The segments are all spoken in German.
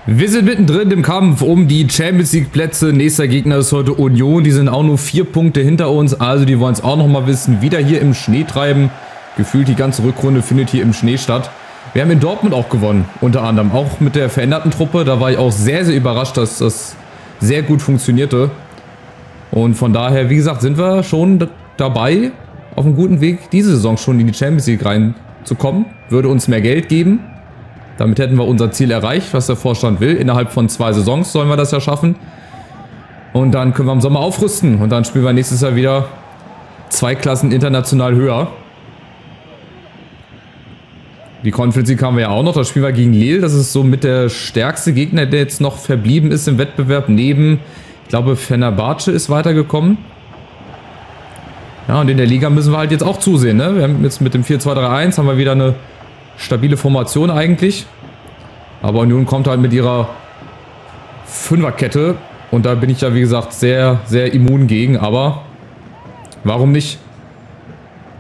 Wir sind mittendrin im Kampf um die Champions League Plätze. Nächster Gegner ist heute Union. Die sind auch nur 4 Punkte hinter uns. Also die wollen es auch nochmal wissen. Wieder hier im Schnee treiben. Gefühlt die ganze Rückrunde findet hier im Schnee statt. Wir haben in Dortmund auch gewonnen. Unter anderem auch mit der veränderten Truppe. Da war ich auch sehr, sehr überrascht, dass das sehr gut funktionierte. Und von daher, wie gesagt, sind wir schon dabei, auf einem guten Weg, diese Saison schon in die Champions League reinzukommen. Würde uns mehr Geld geben. Damit hätten wir unser Ziel erreicht, was der Vorstand will. Innerhalb von 2 Saisons sollen wir das ja schaffen. Und dann können wir im Sommer aufrüsten. Und dann spielen wir nächstes Jahr wieder 2 Klassen international höher. Die Conference League haben wir ja auch noch. Da spielen wir gegen Lille. Das ist so mit der stärkste Gegner, der jetzt noch verblieben ist im Wettbewerb. Neben, ich glaube, Fenerbahce ist weitergekommen. Ja, und in der Liga müssen wir halt jetzt auch zusehen. Ne? Wir haben jetzt mit dem 4-2-3-1 haben wir wieder eine stabile Formation eigentlich. Aber Union kommt halt mit ihrer Fünferkette. Und da bin ich ja, wie gesagt, sehr, sehr immun gegen. Aber warum nicht?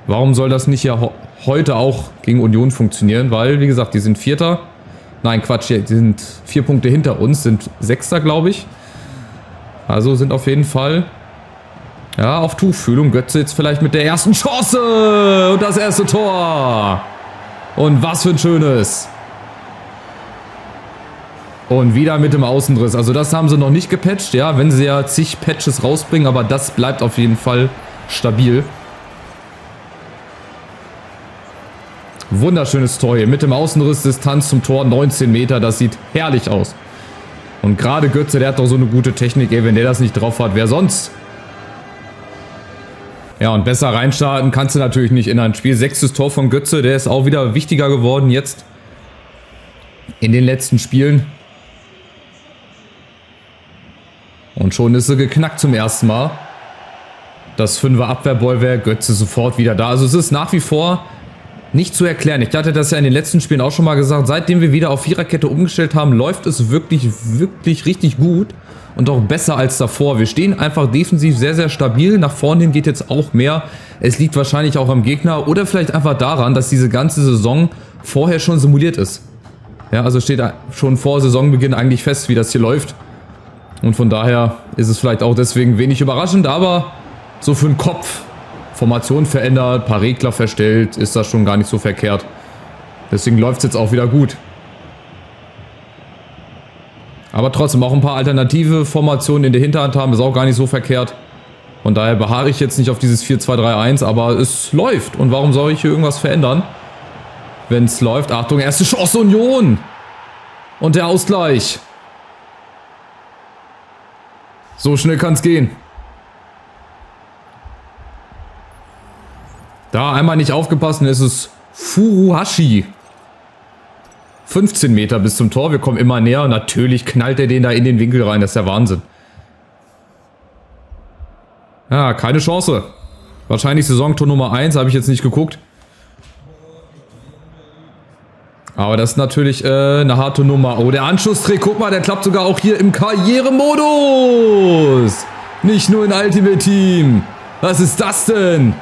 Warum soll das nicht ja heute auch gegen Union funktionieren? Weil, wie gesagt, die sind Vierter. Nein, Quatsch, die sind 4 Punkte hinter uns. Sind Sechster, glaube ich. Also sind auf jeden Fall ja auf Tuchfühlung. Götze jetzt vielleicht mit der ersten Chance. Und das erste Tor. Und was für ein schönes. Und wieder mit dem Außenriss. Also das haben sie noch nicht gepatcht. Ja, wenn sie ja zig Patches rausbringen. Aber das bleibt auf jeden Fall stabil. Wunderschönes Tor hier. Mit dem Außenriss, Distanz zum Tor 19 Meter. Das sieht herrlich aus. Und gerade Götze, der hat doch so eine gute Technik. Ey, wenn der das nicht drauf hat, wer sonst? Ja, und besser reinstarten kannst du natürlich nicht in ein Spiel. 6. Tor von Götze, der ist auch wieder wichtiger geworden jetzt in den letzten Spielen. Und schon ist sie geknackt zum ersten Mal. Das 5er Abwehrbollwerk, Götze sofort wieder da. Also es ist nach wie vor nicht zu erklären. Ich hatte das ja in den letzten Spielen auch schon mal gesagt. Seitdem wir wieder auf Viererkette umgestellt haben, läuft es wirklich, wirklich richtig gut. Und auch besser als davor. Wir stehen einfach defensiv sehr, sehr stabil. Nach vorne hin geht jetzt auch mehr. Es liegt wahrscheinlich auch am Gegner. Oder vielleicht einfach daran, dass diese ganze Saison vorher schon simuliert ist. Ja, also steht schon vor Saisonbeginn eigentlich fest, wie das hier läuft. Und von daher ist es vielleicht auch deswegen wenig überraschend. Aber so für den Kopf, Formation verändert, paar Regler verstellt, ist das schon gar nicht so verkehrt. Deswegen läuft es jetzt auch wieder gut. Aber trotzdem auch ein paar alternative Formationen in der Hinterhand haben, ist auch gar nicht so verkehrt. Von daher beharre ich jetzt nicht auf dieses 4-2-3-1, aber es läuft. Und warum soll ich hier irgendwas verändern, wenn es läuft? Achtung, erste Chance Union! Und der Ausgleich. So schnell kann es gehen. Da einmal nicht aufgepasst, dann ist es Furuhashi. 15 Meter bis zum Tor, wir kommen immer näher. Natürlich knallt er den da in den Winkel rein, das ist der Wahnsinn. Ja, keine Chance. Wahrscheinlich Saisontor Nummer 1, habe ich jetzt nicht geguckt. Aber das ist natürlich eine harte Nummer. Oh, der Anschlusstrick, guck mal, der klappt sogar auch hier im Karrieremodus. Nicht nur in Ultimate Team. Was ist das denn?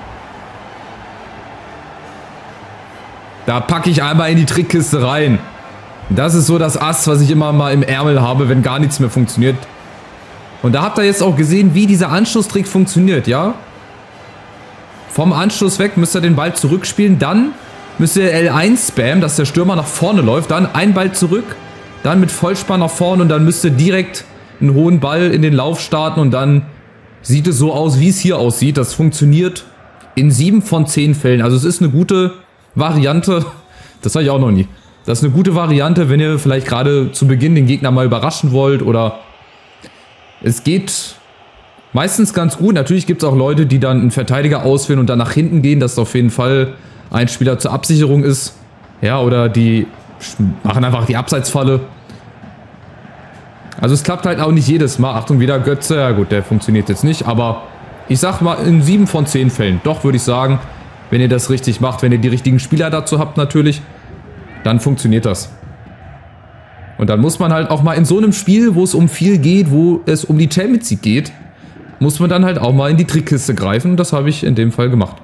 Da packe ich einmal in die Trickkiste rein. Das ist so das Ass, was ich immer mal im Ärmel habe, wenn gar nichts mehr funktioniert. Und da habt ihr jetzt auch gesehen, wie dieser Anschlusstrick funktioniert, ja? Vom Anschluss weg müsst ihr den Ball zurückspielen, dann müsst ihr L1 spammen, dass der Stürmer nach vorne läuft, dann ein Ball zurück, dann mit Vollspann nach vorne und dann müsst ihr direkt einen hohen Ball in den Lauf starten und dann sieht es so aus, wie es hier aussieht. Das funktioniert in 7 von 10 Fällen. Also es ist eine gute Variante, das habe ich auch noch nie. Das ist eine gute Variante, wenn ihr vielleicht gerade zu Beginn den Gegner mal überraschen wollt oder es geht meistens ganz gut. Natürlich gibt es auch Leute, die dann einen Verteidiger auswählen und dann nach hinten gehen, dass auf jeden Fall ein Spieler zur Absicherung ist. Ja, oder die machen einfach die Abseitsfalle. Also es klappt halt auch nicht jedes Mal. Achtung, wieder Götze. Ja gut, der funktioniert jetzt nicht, aber ich sag mal in 7 von 10 Fällen. Doch, würde ich sagen, wenn ihr das richtig macht, wenn ihr die richtigen Spieler dazu habt natürlich, dann funktioniert das. Und dann muss man halt auch mal in so einem Spiel, wo es um viel geht, wo es um die Champions League geht, muss man dann halt auch mal in die Trickkiste greifen. Und das habe ich in dem Fall gemacht.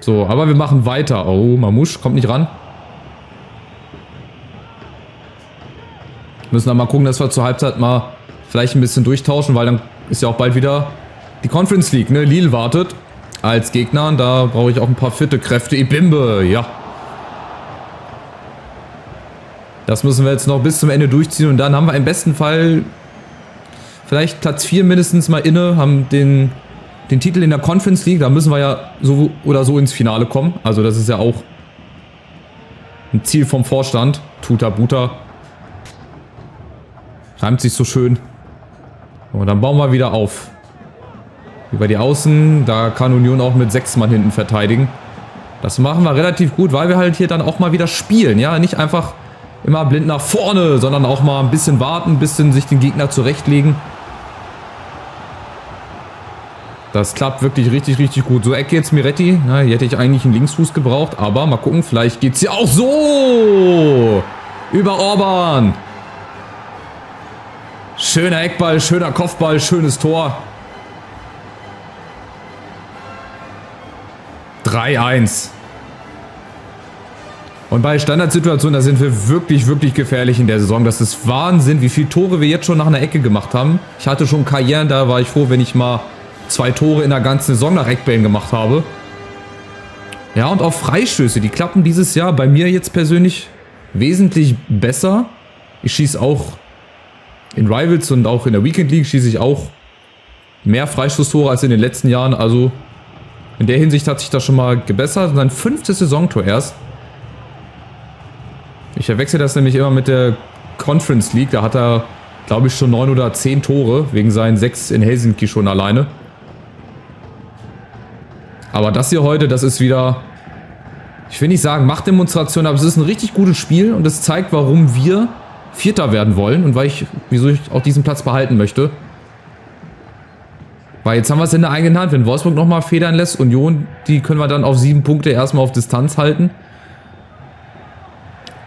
So, aber wir machen weiter. Oh, Mamouche kommt nicht ran. Müssen dann mal gucken, dass wir zur Halbzeit mal vielleicht ein bisschen durchtauschen, weil dann ist ja auch bald wieder die Conference League, ne? Lille wartet als Gegner und da brauche ich auch ein paar fitte Kräfte. Ebimbe, ja. Das müssen wir jetzt noch bis zum Ende durchziehen und dann haben wir im besten Fall vielleicht Platz 4 mindestens mal inne, haben den Titel in der Conference League, da müssen wir ja so oder so ins Finale kommen. Also das ist ja auch ein Ziel vom Vorstand. Tuta Buta. Reimt sich so schön. Und dann bauen wir wieder auf. Über die Außen, da kann Union auch mit 6 Mann hinten verteidigen. Das machen wir relativ gut, weil wir halt hier dann auch mal wieder spielen. Ja, nicht einfach immer blind nach vorne, sondern auch mal ein bisschen warten, ein bisschen sich den Gegner zurechtlegen. Das klappt wirklich richtig, richtig gut. So Ecke jetzt Miretti. Na, hier hätte ich eigentlich einen Linksfuß gebraucht. Aber mal gucken, vielleicht geht es hier auch so. Über Orban. Schöner Eckball, schöner Kopfball, schönes Tor. 3-1. Und bei Standardsituationen, da sind wir wirklich, wirklich gefährlich in der Saison. Das ist Wahnsinn, wie viele Tore wir jetzt schon nach einer Ecke gemacht haben. Ich hatte schon Karrieren, da war ich froh, wenn ich mal 2 Tore in der ganzen Saison nach Eckbällen gemacht habe. Ja, und auch Freistöße, die klappen dieses Jahr bei mir jetzt persönlich wesentlich besser. Ich schieße auch in Rivals und auch in der Weekend League schieße ich auch mehr Freistoßtore als in den letzten Jahren. Also in der Hinsicht hat sich das schon mal gebessert. Sein 5. Saisontor erst. Ich verwechsel das nämlich immer mit der Conference League. Da hat er, glaube ich, schon 9 oder 10 Tore, wegen seinen 6 in Helsinki schon alleine. Aber das hier heute, das ist wieder, ich will nicht sagen Machtdemonstration, aber es ist ein richtig gutes Spiel und es zeigt, warum wir Vierter werden wollen und wieso ich auch diesen Platz behalten möchte. Weil jetzt haben wir es in der eigenen Hand. Wenn Wolfsburg nochmal federn lässt, Union, die können wir dann auf 7 Punkte erstmal auf Distanz halten.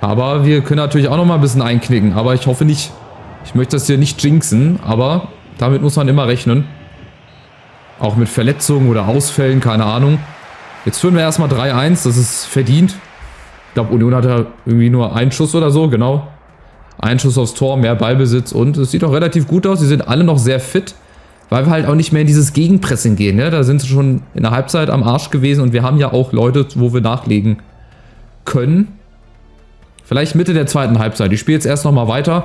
Aber wir können natürlich auch nochmal ein bisschen einknicken. Aber ich hoffe nicht. Ich möchte das hier nicht jinxen, aber damit muss man immer rechnen. Auch mit Verletzungen oder Ausfällen, keine Ahnung. Jetzt führen wir erstmal 3-1, das ist verdient. Ich glaube, Union hat ja irgendwie nur einen Schuss oder so, genau. Ein Schuss aufs Tor, mehr Ballbesitz und es sieht auch relativ gut aus. Sie sind alle noch sehr fit, weil wir halt auch nicht mehr in dieses Gegenpressing gehen. Ja? Da sind sie schon in der Halbzeit am Arsch gewesen und wir haben ja auch Leute, wo wir nachlegen können. Vielleicht Mitte der zweiten Halbzeit. Ich spiele jetzt erst nochmal weiter.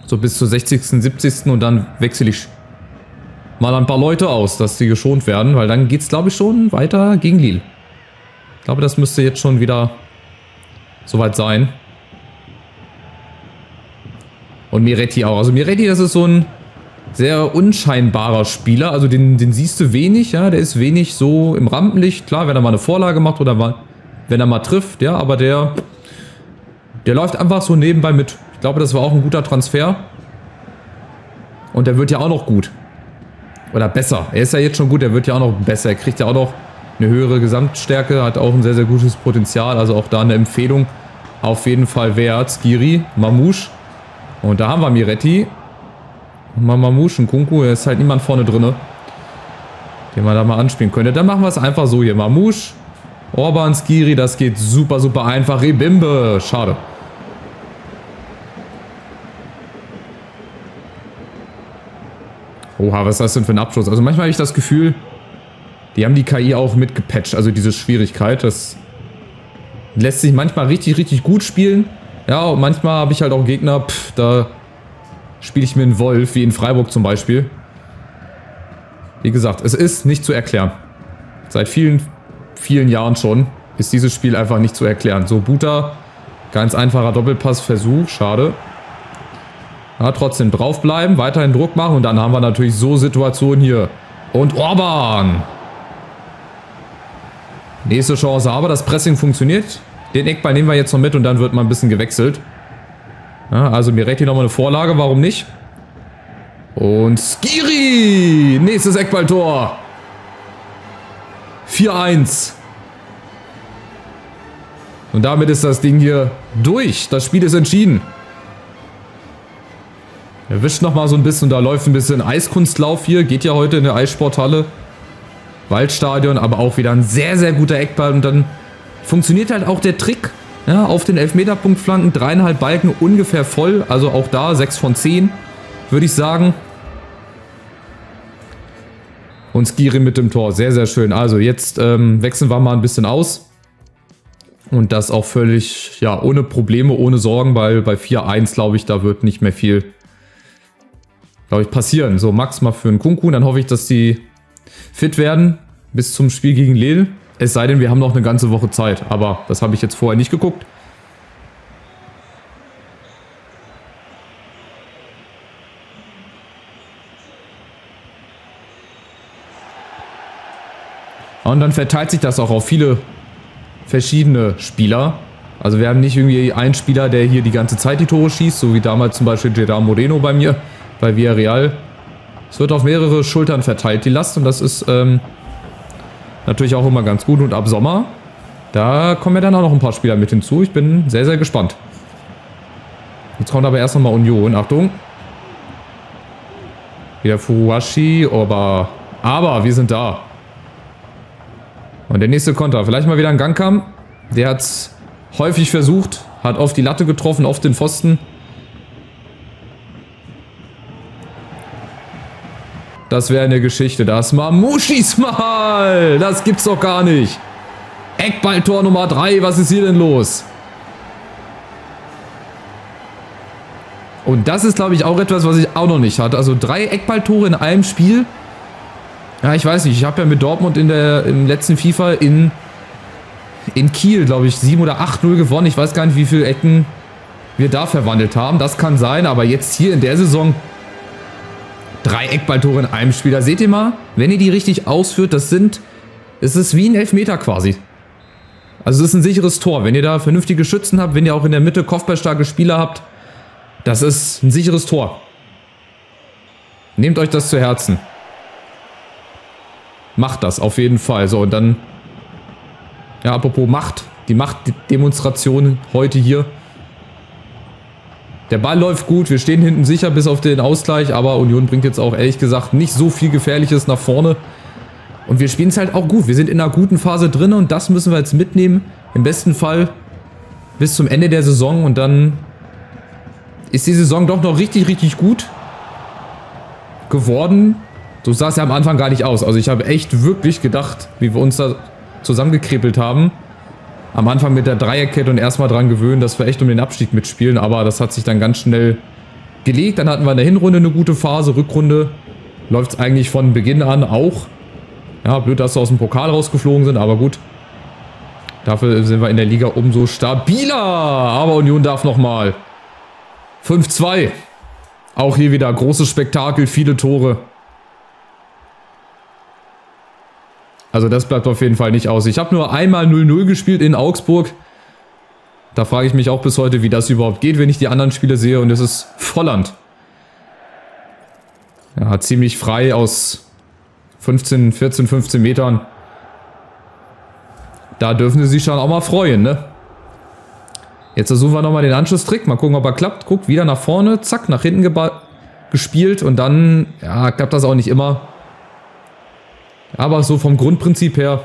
So bis zur 60., 70. und dann wechsle ich mal ein paar Leute aus, dass die geschont werden, weil dann geht es, glaube ich, schon weiter gegen Lille. Ich glaube, das müsste jetzt schon wieder soweit sein. Und Miretti auch. Also Miretti, das ist so ein sehr unscheinbarer Spieler. Also den siehst du wenig, ja. Der ist wenig so im Rampenlicht. Klar, wenn er mal eine Vorlage macht oder wenn er mal trifft, ja. Aber der läuft einfach so nebenbei mit. Ich glaube, das war auch ein guter Transfer. Und der wird ja auch noch gut. Oder besser. Er ist ja jetzt schon gut, der wird ja auch noch besser. Er kriegt ja auch noch eine höhere Gesamtstärke, hat auch ein sehr, sehr gutes Potenzial. Also auch da eine Empfehlung auf jeden Fall wert. Skiri, Mamouche. Und da haben wir Miretti. Mamouche und Kunku. Da ist halt niemand vorne drin, den man da mal anspielen könnte. Dann machen wir es einfach so hier. Mamouche, Orban, Skiri. Das geht super, super einfach. Ebimbe. Schade. Oha, was ist das denn für ein Abschluss? Also manchmal habe ich das Gefühl, die haben die KI auch mitgepatcht. Also diese Schwierigkeit, das lässt sich manchmal richtig, richtig gut spielen. Ja, und manchmal habe ich halt auch Gegner, da spiele ich mir einen Wolf, wie in Freiburg zum Beispiel. Wie gesagt, es ist nicht zu erklären. Seit vielen, vielen Jahren schon ist dieses Spiel einfach nicht zu erklären. So, Buta, ganz einfacher Doppelpassversuch, schade. Ja, trotzdem draufbleiben, weiterhin Druck machen und dann haben wir natürlich so Situationen hier. Und Orban! Nächste Chance, aber das Pressing funktioniert. Den Eckball nehmen wir jetzt noch mit und dann wird mal ein bisschen gewechselt. Ja, also Miretti nochmal eine Vorlage, warum nicht? Und Skiri! Nächstes Eckballtor. 4-1. Und damit ist das Ding hier durch. Das Spiel ist entschieden. Er wischt nochmal so ein bisschen, da läuft ein bisschen Eiskunstlauf hier. Geht ja heute in der Eissporthalle. Waldstadion, aber auch wieder ein sehr, sehr guter Eckball. Und dann funktioniert halt auch der Trick. Ja, auf den Elfmeterpunkt flanken, 3,5 Balken ungefähr voll. Also auch da 6 von 10, würde ich sagen. Und Skiri mit dem Tor, sehr, sehr schön. Also jetzt wechseln wir mal ein bisschen aus. Und das auch völlig, ja, ohne Probleme, ohne Sorgen, weil bei 4-1, glaube ich, da wird nicht mehr viel, glaube ich, passieren. So, Max mal für einen Kunku, dann hoffe ich, dass die fit werden bis zum Spiel gegen Lille. Es sei denn, wir haben noch eine ganze Woche Zeit, aber das habe ich jetzt vorher nicht geguckt. Und dann verteilt sich das auch auf viele verschiedene Spieler. Also wir haben nicht irgendwie einen Spieler, der hier die ganze Zeit die Tore schießt, so wie damals zum Beispiel Gerard Moreno bei mir, bei Villarreal. Es wird auf mehrere Schultern verteilt, die Last, und das ist natürlich auch immer ganz gut. Und ab Sommer, da kommen ja dann auch noch ein paar Spieler mit hinzu. Ich bin sehr, sehr gespannt. Jetzt kommt aber erst nochmal Union. Achtung. Wieder Furuhashi, aber wir sind da. Und der nächste Konter. Vielleicht mal wieder ein Gangkamm. Der hat es häufig versucht. Hat auf die Latte getroffen, auf den Pfosten. Das wäre eine Geschichte. Das Mamouchis mal. Das gibt's doch gar nicht. Eckballtor Nummer 3. Was ist hier denn los? Und das ist, glaube ich, auch etwas, was ich auch noch nicht hatte. Also 3 Eckballtore in einem Spiel. Ja, ich weiß nicht. Ich habe ja mit Dortmund im letzten FIFA in Kiel, glaube ich, 7 oder 8-0 gewonnen. Ich weiß gar nicht, wie viele Ecken wir da verwandelt haben. Das kann sein. Aber jetzt hier in der Saison 3 Eckballtore in einem Spiel. Da seht ihr mal, wenn ihr die richtig ausführt, es ist wie ein Elfmeter quasi. Also es ist ein sicheres Tor. Wenn ihr da vernünftige Schützen habt, wenn ihr auch in der Mitte kopfballstarke Spieler habt, das ist ein sicheres Tor. Nehmt euch das zu Herzen. Macht das auf jeden Fall. So, und dann, ja, apropos Macht, die Machtdemonstration heute hier. Der Ball läuft gut, wir stehen hinten sicher bis auf den Ausgleich, aber Union bringt jetzt auch ehrlich gesagt nicht so viel Gefährliches nach vorne. Und wir spielen es halt auch gut. Wir sind in einer guten Phase drin und das müssen wir jetzt mitnehmen. Im besten Fall bis zum Ende der Saison und dann ist die Saison doch noch richtig, richtig gut geworden. So sah es ja am Anfang gar nicht aus. Also ich habe echt wirklich gedacht, wie wir uns da zusammengekrepelt haben. Am Anfang mit der Dreierkette und erstmal dran gewöhnen, dass wir echt um den Abstieg mitspielen. Aber das hat sich dann ganz schnell gelegt. Dann hatten wir in der Hinrunde eine gute Phase. Rückrunde läuft es eigentlich von Beginn an auch. Ja, blöd, dass wir aus dem Pokal rausgeflogen sind, aber gut. Dafür sind wir in der Liga umso stabiler. Aber Union darf nochmal. 5-2. Auch hier wieder großes Spektakel, viele Tore. Also das bleibt auf jeden Fall nicht aus. Ich habe nur einmal 0-0 gespielt in Augsburg. Da frage ich mich auch bis heute, wie das überhaupt geht, wenn ich die anderen Spiele sehe. Und es ist Volland. Er hat ziemlich frei aus 14, 15 Metern. Da dürfen sie sich schon auch mal freuen, ne? Jetzt versuchen wir nochmal den Anschlusstrick. Mal gucken, ob er klappt. Guckt, wieder nach vorne. Zack, nach hinten gespielt. Und dann, ja, klappt das auch nicht immer. Aber so vom Grundprinzip her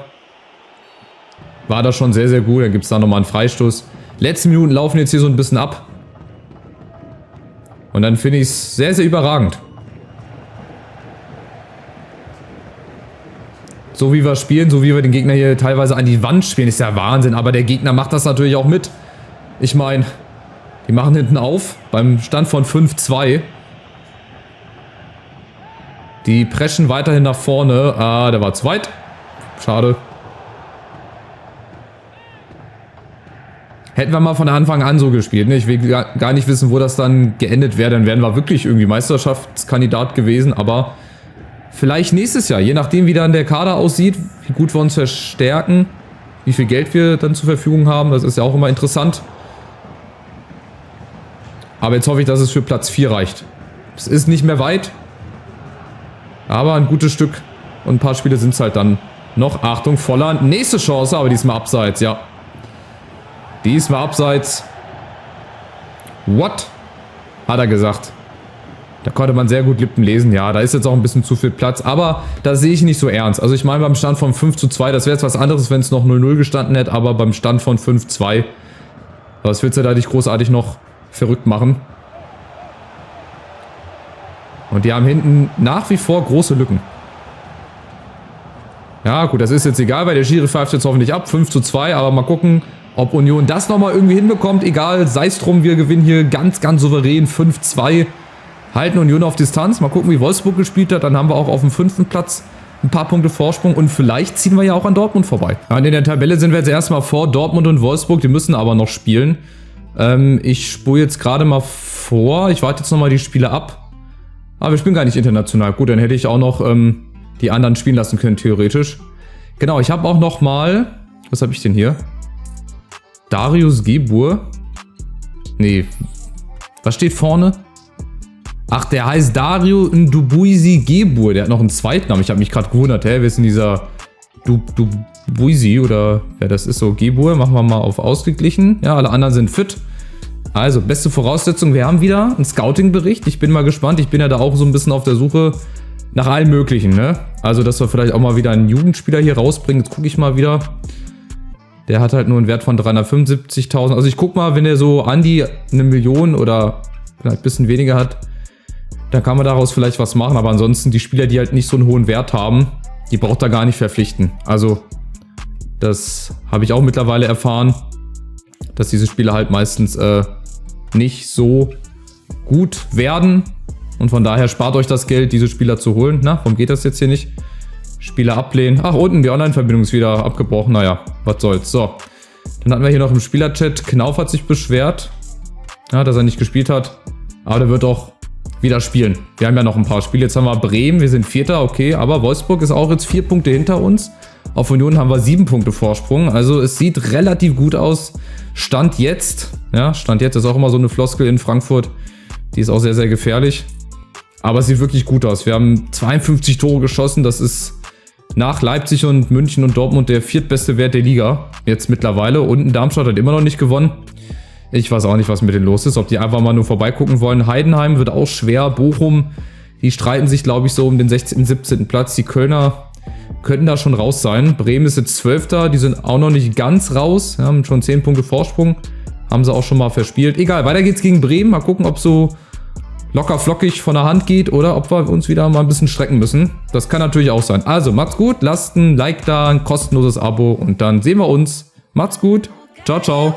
war das schon sehr, sehr gut. Dann gibt es da nochmal einen Freistoß. Letzte Minuten laufen jetzt hier so ein bisschen ab. Und dann finde ich es sehr, sehr überragend. So wie wir spielen, so wie wir den Gegner hier teilweise an die Wand spielen, ist ja Wahnsinn. Aber der Gegner macht das natürlich auch mit. Ich meine, die machen hinten auf beim Stand von 5-2. Die preschen weiterhin nach vorne. Ah, der war zu weit. Schade. Hätten wir mal von Anfang an so gespielt. Ne? Ich will gar nicht wissen, wo das dann geendet wäre. Dann wären wir wirklich irgendwie Meisterschaftskandidat gewesen. Aber vielleicht nächstes Jahr. Je nachdem, wie dann der Kader aussieht. Wie gut wir uns verstärken. Wie viel Geld wir dann zur Verfügung haben. Das ist ja auch immer interessant. Aber jetzt hoffe ich, dass es für Platz 4 reicht. Es ist nicht mehr weit. Aber ein gutes Stück und ein paar Spiele sind es halt dann noch. Achtung, Volland. Nächste Chance, aber diesmal abseits, ja. Diesmal abseits. What? Hat er gesagt. Da konnte man sehr gut Lippen lesen. Ja, da ist jetzt auch ein bisschen zu viel Platz. Aber da sehe ich nicht so ernst. Also ich meine beim Stand von 5-2, das wäre jetzt was anderes, wenn es noch 0-0 gestanden hätte. Aber beim Stand von 5-2 Was willst du da dich großartig noch verrückt machen? Und die haben hinten nach wie vor große Lücken. Ja gut, das ist jetzt egal, weil der Schiri pfeift jetzt hoffentlich ab. 5:2, aber mal gucken, ob Union das nochmal irgendwie hinbekommt. Egal, sei es drum, wir gewinnen hier ganz, ganz souverän 5:2. Halten Union auf Distanz. Mal gucken, wie Wolfsburg gespielt hat. Dann haben wir auch auf dem 5. Platz ein paar Punkte Vorsprung. Und vielleicht ziehen wir ja auch an Dortmund vorbei. Ja, und in der Tabelle sind wir jetzt erstmal vor Dortmund und Wolfsburg. Die müssen aber noch spielen. Ich spule jetzt gerade mal vor. Ich warte jetzt nochmal die Spiele ab. Aber wir spielen gar nicht international. Gut, dann hätte ich auch noch die anderen spielen lassen können, theoretisch. Genau, ich habe auch noch mal... Was habe ich denn hier? Darius Gebur. Nee. Was steht vorne? Ach, der heißt Dario Ndubuisi Gebur. Der hat noch einen Zweitnamen. Ich habe mich gerade gewundert. Hä, wer ist denn dieser Ndubuisi oder wer das ist? So, Gebur. Machen wir mal auf ausgeglichen. Ja, alle anderen sind fit. Also, beste Voraussetzung. Wir haben wieder einen Scouting-Bericht. Ich bin mal gespannt. Ich bin ja da auch so ein bisschen auf der Suche nach allen möglichen, ne? Also, dass wir vielleicht auch mal wieder einen Jugendspieler hier rausbringen. Jetzt gucke ich mal wieder. Der hat halt nur einen Wert von 375.000. Also, ich guck mal, wenn er so an die 1 Million oder vielleicht ein bisschen weniger hat, dann kann man daraus vielleicht was machen. Aber ansonsten, die Spieler, die halt nicht so einen hohen Wert haben, die braucht er gar nicht verpflichten. Also, das habe ich auch mittlerweile erfahren, dass diese Spieler halt meistens nicht so gut werden. Und von daher spart euch das Geld, diese Spieler zu holen. Na, warum geht das jetzt hier nicht? Spieler ablehnen. Ach, unten, die Online-Verbindung ist wieder abgebrochen. Naja, was soll's. So, dann hatten wir hier noch im Spielerchat, Knauf hat sich beschwert, ja, dass er nicht gespielt hat. Aber der wird auch wieder spielen. Wir haben ja noch ein paar Spiele. Jetzt haben wir Bremen, wir sind Vierter, okay. Aber Wolfsburg ist auch jetzt 4 Punkte hinter uns. Auf Union haben wir 7 Punkte Vorsprung. Also es sieht relativ gut aus. Stand jetzt. Ja, Stand jetzt ist auch immer so eine Floskel in Frankfurt. Die ist auch sehr, sehr gefährlich. Aber es sieht wirklich gut aus. Wir haben 52 Tore geschossen. Das ist nach Leipzig und München und Dortmund der viertbeste Wert der Liga. Jetzt mittlerweile. Unten Darmstadt hat immer noch nicht gewonnen. Ich weiß auch nicht, was mit denen los ist. Ob die einfach mal nur vorbeigucken wollen. Heidenheim wird auch schwer. Bochum, die streiten sich, glaube ich, so um den 16., 17. Platz. Die Kölner könnten da schon raus sein. Bremen ist jetzt 12. Die sind auch noch nicht ganz raus. Haben schon 10 Punkte Vorsprung. Haben sie auch schon mal verspielt. Egal, weiter geht's gegen Bremen. Mal gucken, ob so locker flockig von der Hand geht oder ob wir uns wieder mal ein bisschen strecken müssen. Das kann natürlich auch sein. Also, macht's gut. Lasst ein Like da, ein kostenloses Abo und dann sehen wir uns. Macht's gut. Ciao, ciao.